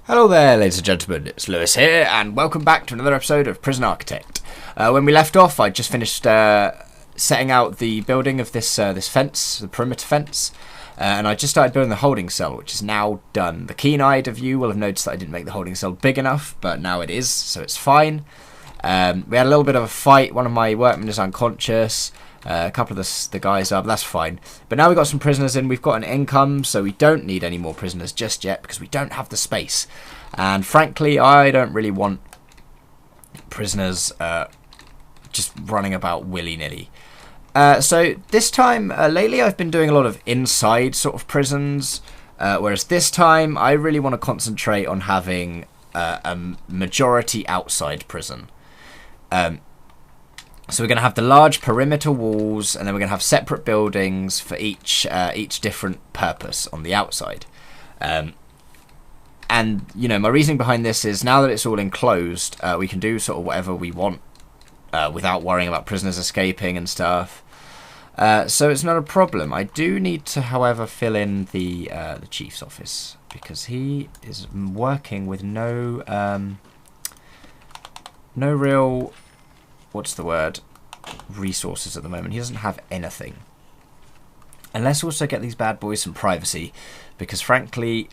Hello there, ladies and gentlemen, it's Lewis here, and welcome back to another episode of Prison Architect. When we left off, I just finished setting out the building of this fence, the perimeter fence, and I just started building the holding cell, which is now done. The keen-eyed of you will have noticed that I didn't make the holding cell big enough, but now it is, so it's fine. We had a little bit of a fight. One of my workmen is unconscious. A couple of the guys are, but that's fine. But now we've got some prisoners in. We've got an income, so we don't need any more prisoners just yet because we don't have the space. And frankly, I don't really want prisoners just running about willy-nilly. So this time, lately I've been doing a lot of inside sort of prisons, whereas this time I really want to concentrate on having a majority outside prison. So we're going to have the large perimeter walls, and then we're going to have separate buildings for each different purpose on the outside. And, you know, my reasoning behind this is now that it's all enclosed, we can do sort of whatever we want without worrying about prisoners escaping and stuff. So it's not a problem. I do need to, however, fill in the chief's office because he is working with no real... what's the word? Resources at the moment. He doesn't have anything. And let's also get these bad boys some privacy, because frankly,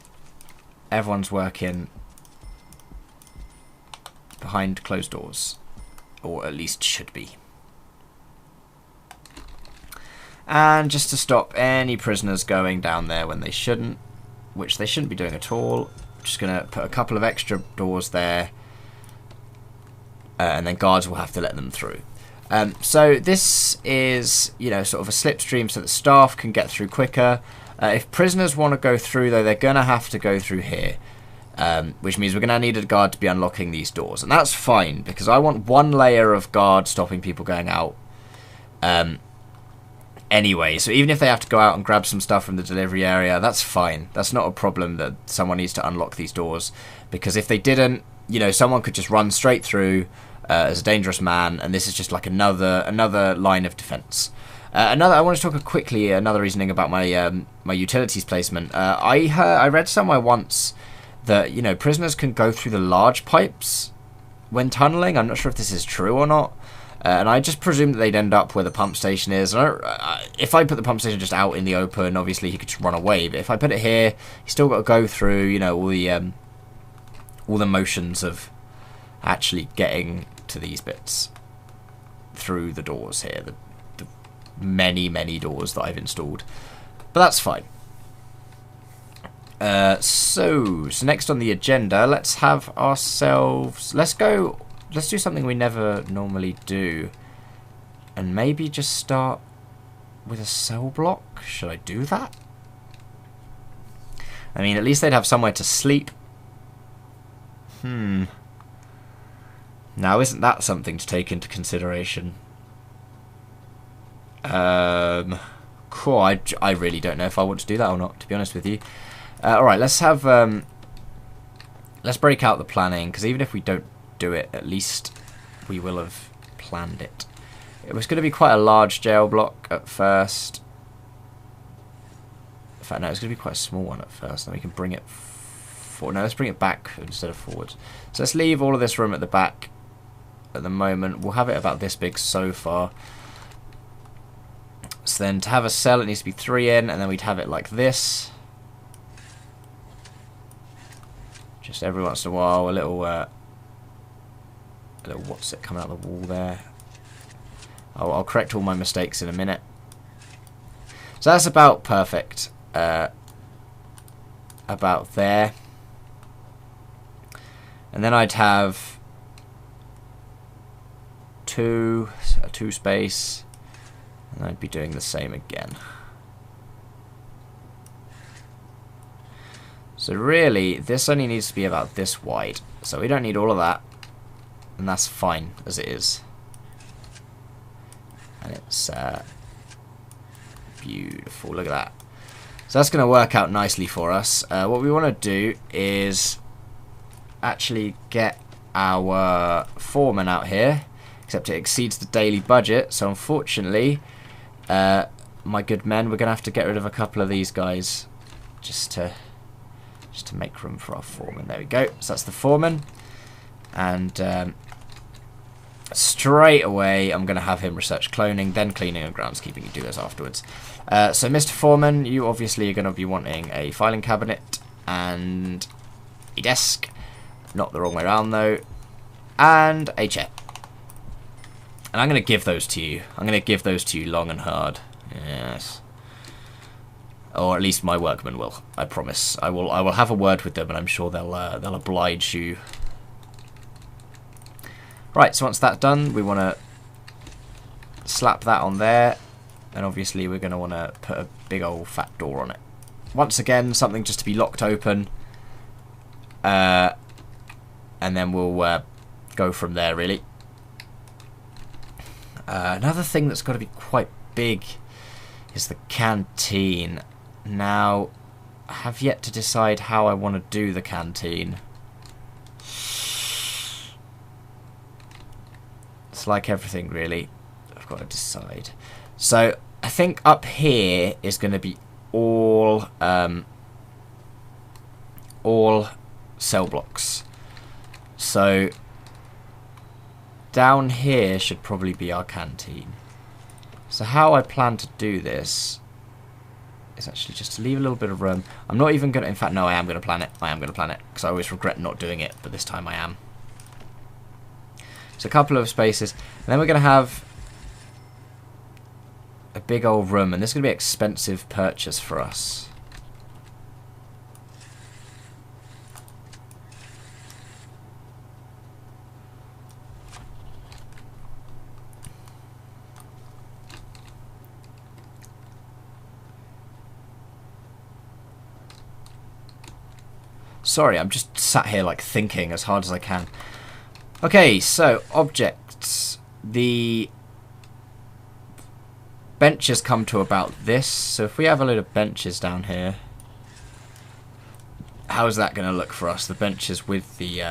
everyone's working behind closed doors, or at least should be. And just to stop any prisoners going down there when they shouldn't, which they shouldn't be doing at all, I'm just going to put a couple of extra doors there. And then guards will have to let them through. So this is, you know, sort of a slipstream so that staff can get through quicker. If prisoners want to go through, though, they're going to have to go through here. Which means we're going to need a guard to be unlocking these doors. And that's fine, because I want one layer of guard stopping people going out. Anyway, so even if they have to go out and grab some stuff from the delivery area, that's fine. That's not a problem that someone needs to unlock these doors. Because if they didn't, you know, someone could just run straight through as a dangerous man, and this is just like another line of defense. I want to talk quickly another reasoning about my my utilities placement. I read somewhere once that, you know, prisoners can go through the large pipes when tunneling. I'm not sure if this is true or not. And I just presume that they'd end up where the pump station is. If I put the pump station just out in the open, obviously he could just run away. But if I put it here, he's still got to go through, you know, all the motions of actually getting to these bits through the doors here, the many doors that I've installed, but that's fine. So next on the agenda, let's do something we never normally do, and maybe just start with a cell block. Should I do that? I mean, at least they'd have somewhere to sleep. Now, isn't that something to take into consideration? Cool. I really don't know if I want to do that or not, to be honest with you. Alright, let's break out the planning, because even if we don't do it, at least we will have planned it. It was going to be quite a large jail block at first. In fact, no, it's going to be quite a small one at first, then we can bring it forward. No, let's bring it back instead of forward. So let's leave all of this room at the back at the moment. We'll have it about this big so far. So then to have a cell, it needs to be 3 in, and then we'd have it like this. Just every once in a while, a little what's it coming out of the wall there. I'll correct all my mistakes in a minute. So that's about perfect. About there. And then I'd have two space, and I'd be doing the same again. So really, this only needs to be about this wide, so we don't need all of that, and that's fine as it is. And it's beautiful, look at that. So that's going to work out nicely for us. What we want to do is actually get our foreman out here, except it exceeds the daily budget, so unfortunately, my good men, we're going to have to get rid of a couple of these guys just to just to make room for our foreman. There we go. So that's the foreman. And straight away, I'm going to have him research cloning, then cleaning and groundskeeping. You do those afterwards. So Mr. Foreman, you obviously are going to be wanting a filing cabinet and a desk. Not the wrong way around, though. And a chair. And I'm going to give those to you. I'm going to give those to you long and hard. Yes. Or at least my workmen will. I promise. I will have a word with them, and I'm sure they'll oblige you. Right. So once that's done, we want to slap that on there, and obviously we're going to want to put a big old fat door on it. Once again, something just to be locked open. And then we'll go from there, really. Another thing that's got to be quite big is the canteen. Now, I have yet to decide how I want to do the canteen. It's like everything, really. I've got to decide. So, I think up here is going to be all cell blocks. So down here should probably be our canteen. So how I plan to do this is actually just to leave a little bit of room. I'm not even going to... In fact, no, I am going to plan it. I am going to plan it, because I always regret not doing it, but this time I am. So a couple of spaces. And then we're going to have a big old room, and this is going to be an expensive purchase for us. Sorry, I'm just sat here like thinking as hard as I can. Okay, so objects. The benches come to about this. So if we have a load of benches down here, how is that going to look for us? The benches with the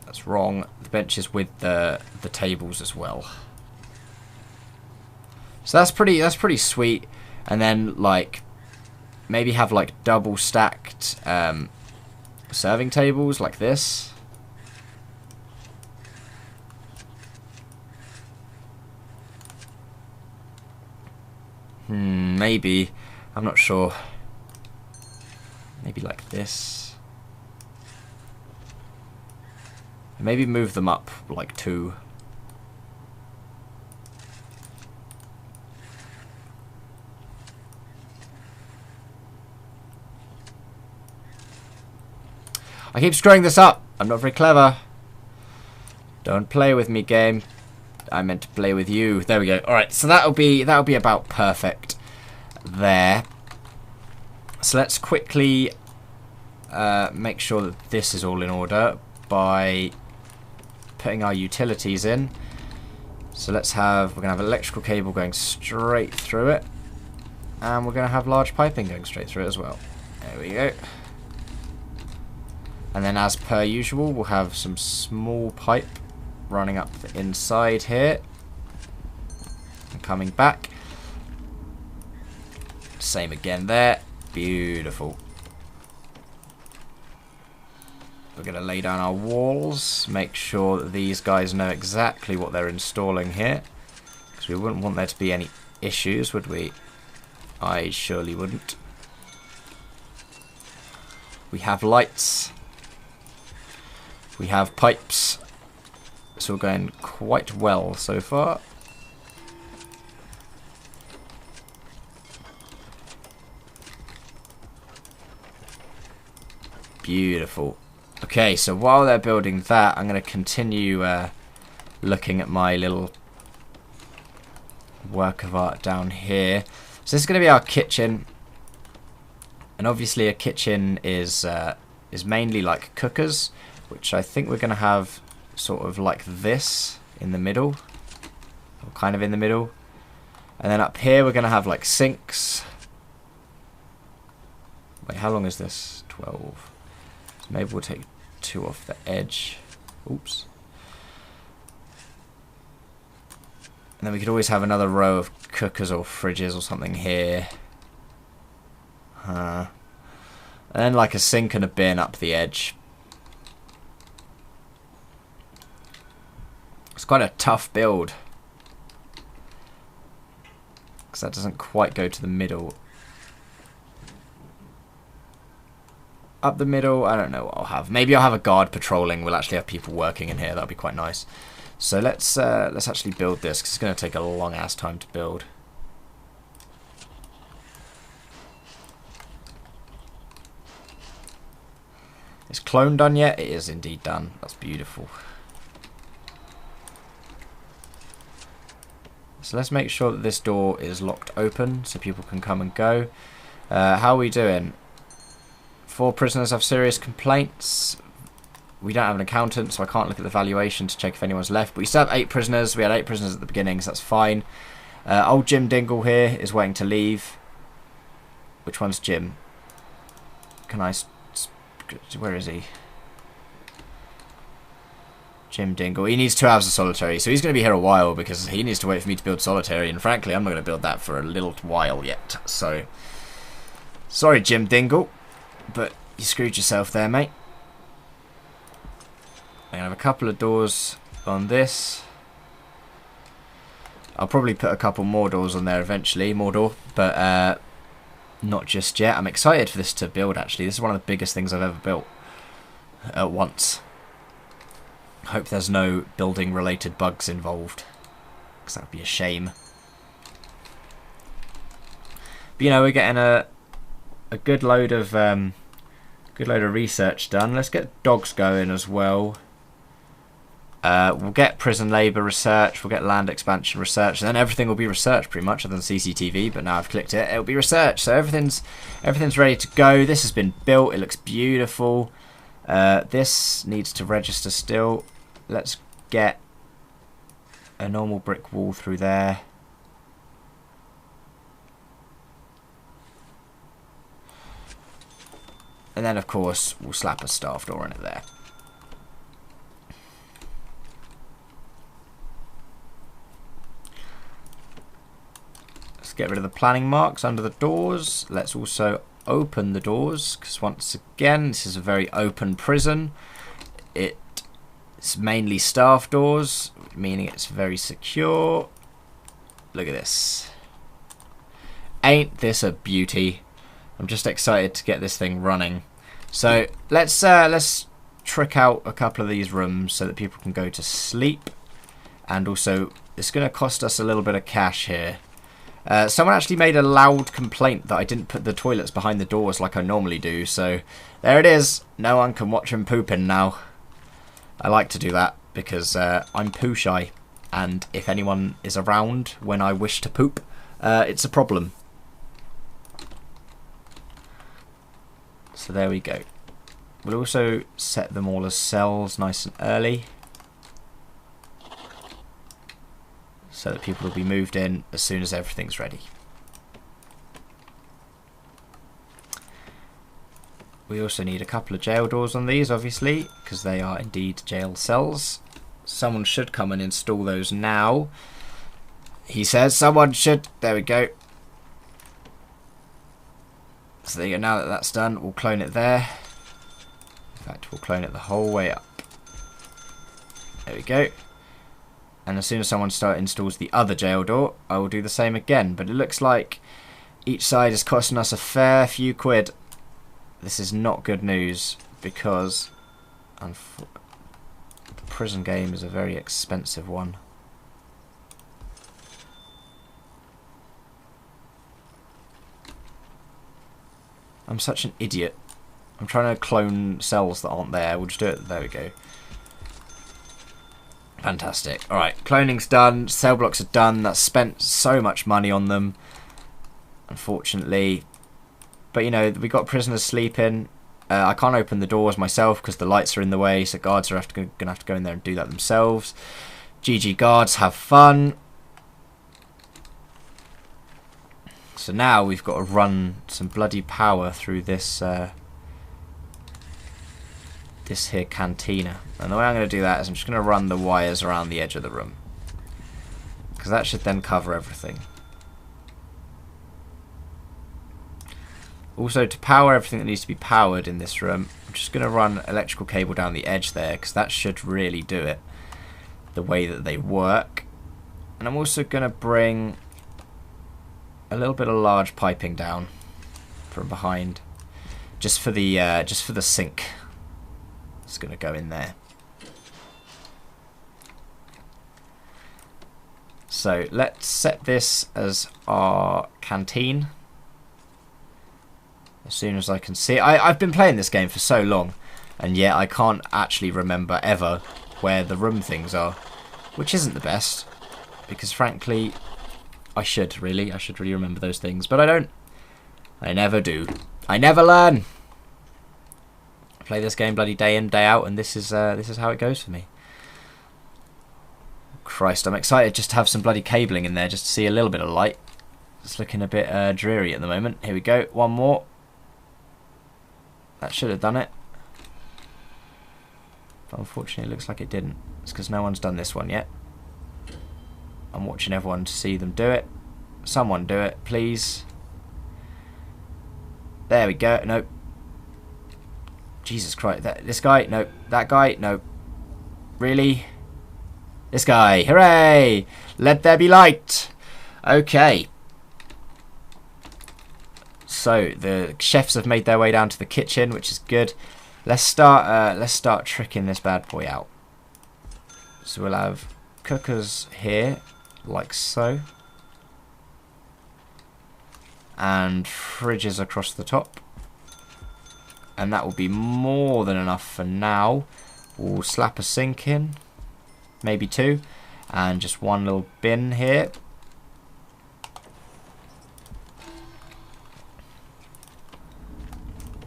that's wrong. The benches with the tables as well. So that's pretty sweet. And then like maybe have like double stacked serving tables like this. Maybe. I'm not sure. Maybe like this. Maybe move them up like 2. I keep screwing this up. I'm not very clever. Don't play with me, game. I meant to play with you. There we go. All right, so that'll be about perfect there. So let's quickly make sure that this is all in order by putting our utilities in. So we're gonna have electrical cable going straight through it, and we're gonna have large piping going straight through it as well. There we go. And then as per usual, we'll have some small pipe running up the inside here and coming back. Same again there. Beautiful. We're going to lay down our walls, make sure that these guys know exactly what they're installing here, because we wouldn't want there to be any issues, would we? I surely wouldn't. We have lights. We have pipes. So we're going quite well so far. Beautiful. Okay, so while they're building that, I'm going to continue looking at my little work of art down here. So this is going to be our kitchen. And obviously a kitchen is mainly like cookers, which I think we're going to have sort of like this in the middle, or kind of in the middle. And then up here we're going to have like sinks. Wait, how long is this? 12. So maybe we'll take 2 off the edge. Oops. And then we could always have another row of cookers or fridges or something here. And then like a sink and a bin up the edge. It's quite a tough build. Because that doesn't quite go to the middle. Up the middle, I don't know what I'll have. Maybe I'll have a guard patrolling. We'll actually have people working in here. That'll be quite nice. So let's actually build this, because it's going to take a long ass time to build. Is clone done yet? It is indeed done. That's beautiful. So let's make sure that this door is locked open so people can come and go. How are we doing? 4 prisoners have serious complaints. We don't have an accountant, so I can't look at the valuation to check if anyone's left. But we still have 8 prisoners. We had 8 prisoners at the beginning, so that's fine. Old Jim Dingle here is waiting to leave. Which one's Jim? Can I... Where is he? Jim Dingle. He needs 2 hours of solitary, so he's going to be here a while because he needs to wait for me to build solitary. And frankly, I'm not going to build that for a little while yet. So, sorry, Jim Dingle, but you screwed yourself there, mate. I have a couple of doors on this. I'll probably put a couple more doors on there eventually, but not just yet. I'm excited for this to build, actually. This is one of the biggest things I've ever built at once. Hope there's no building related bugs involved, because that would be a shame. But you know, we're getting a good load of research done. Let's get dogs going as well. We'll get prison labour research, we'll get land expansion research, and then everything will be researched pretty much, other than CCTV, but now I've clicked it, it'll be researched. So everything's ready to go. This has been built, it looks beautiful. This needs to register still. Let's get a normal brick wall through there. And then of course we'll slap a staff door in it there. Get rid of the planning marks under the doors. Let's also open the doors, because once again this is a very open prison. It's mainly staff doors, meaning it's very secure. Look at this. Ain't this a beauty? I'm just excited to get this thing running. So let's trick out a couple of these rooms so that people can go to sleep. And also it's going to cost us a little bit of cash here. Someone actually made a loud complaint that I didn't put the toilets behind the doors like I normally do, so there it is. No one can watch him pooping now. I like to do that because I'm poo shy, and if anyone is around when I wish to poop, it's a problem. So there we go. We'll also set them all as cells nice and early, so that people will be moved in as soon as everything's ready. We also need a couple of jail doors on these, obviously, because they are indeed jail cells. Someone should come and install those now. He says someone should. There we go. So there you go. Now that that's done, we'll clone it there. In fact, we'll clone it the whole way up. There we go. And as soon as someone installs the other jail door, I will do the same again. But it looks like each side is costing us a fair few quid. This is not good news, because the prison game is a very expensive one. I'm such an idiot. I'm trying to clone cells that aren't there. We'll just do it. There we go. Fantastic. Alright, cloning's done, cell blocks are done. That's spent so much money on them, unfortunately. But you know, we got prisoners sleeping. I can't open the doors myself because the lights are in the way, so guards are going to have to go in there and do that themselves. GG guards, have fun. So now we've got to run some bloody power through this this here cantina, and the way I'm going to do that is I'm just going to run the wires around the edge of the room, because that should then cover everything. Also, to power everything that needs to be powered in this room, I'm just going to run electrical cable down the edge there, because that should really do it, the way that they work. And I'm also going to bring a little bit of large piping down from behind, just for the sink. It's going to go in there. So let's set this as our canteen as soon as I can see. I've been playing this game for so long, and yet I can't actually remember ever where the room things are, which isn't the best, because frankly I should really remember those things, but I don't. I never do. I never learn. I play this game bloody day in, day out, and this is how it goes for me. Christ, I'm excited just to have some bloody cabling in there, just to see a little bit of light. It's looking a bit dreary at the moment. Here we go, one more. That should have done it. But unfortunately it looks like it didn't. It's because no one's done this one yet. I'm watching everyone to see them do it. Someone do it, please. There we go. Nope. Jesus Christ. This guy? Nope. That guy? Nope. Really? This guy. Hooray! Let there be light. Okay. So the chefs have made their way down to the kitchen, which is good. Let's start tricking this bad boy out. So we'll have cookers here, like so, and fridges across the top, and that will be more than enough for now. We'll slap a sink in, maybe two, and just one little bin here.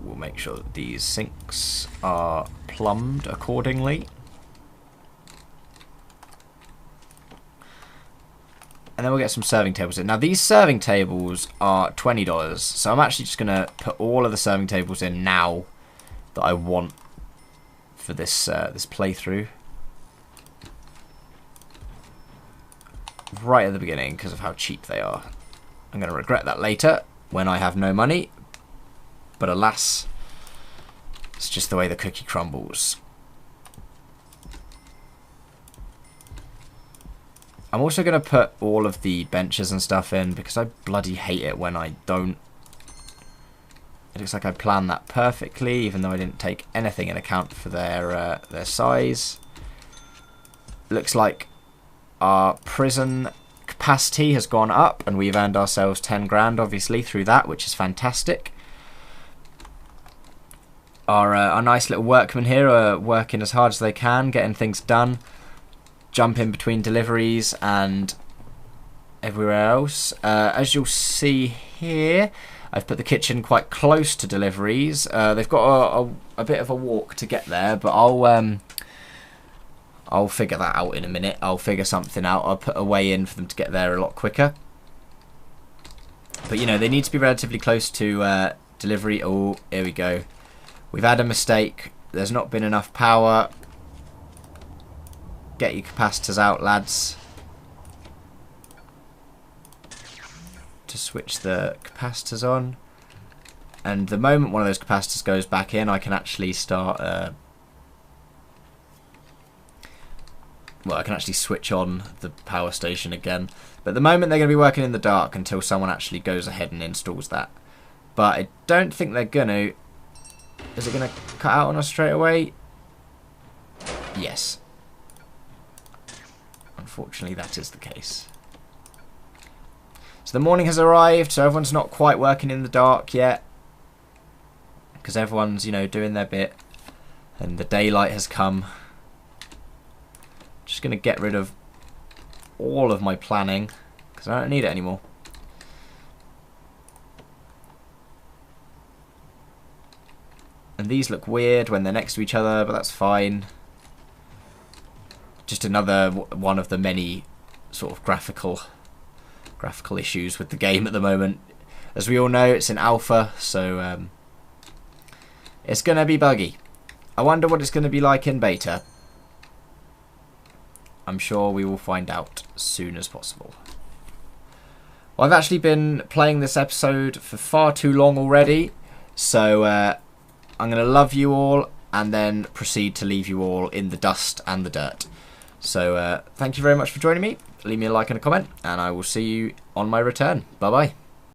We'll make sure that these sinks are plumbed accordingly. And then we'll get some serving tables in. Now these serving tables are $20, so I'm actually just going to put all of the serving tables in now that I want for this this playthrough. Right at the beginning, because of how cheap they are. I'm going to regret that later when I have no money. But alas, it's just the way the cookie crumbles. I'm also going to put all of the benches and stuff in, because I bloody hate it when I don't. It looks like I planned that perfectly, even though I didn't take anything in account for their size. Looks like our prison capacity has gone up, and we've earned ourselves 10 grand, obviously, through that, which is fantastic. Our nice little workmen here are working as hard as they can, getting things done, jumping between deliveries and everywhere else. As you'll see here, I've put the kitchen quite close to deliveries. They've got a bit of a walk to get there, but I'll figure that out in a minute. I'll figure something out. I'll put a way in for them to get there a lot quicker. But you know, they need to be relatively close to delivery. Oh, here we go. We've had a mistake. There's not been enough power. Get your capacitors out, lads. To switch the capacitors on. And the moment one of those capacitors goes back in, I can actually start... well, I can actually switch on the power station again. But at the moment they're going to be working in the dark until someone actually goes ahead and installs that. But I don't think they're going to... Is it going to cut out on us straight away? Yes. Unfortunately, that is the case. So the morning has arrived, so everyone's not quite working in the dark yet. Because everyone's, you know, doing their bit. And the daylight has come. Just going to get rid of all of my planning, because I don't need it anymore. And these look weird when they're next to each other, but that's fine. Just another one of the many sort of graphical issues with the game at the moment. As we all know, it's in alpha, so it's going to be buggy. I wonder what it's going to be like in beta. I'm sure we will find out as soon as possible. Well, I've actually been playing this episode for far too long already. So I'm going to love you all and then proceed to leave you all in the dust and the dirt. So thank you very much for joining me. Leave me a like and a comment, and I will see you on my return. Bye bye.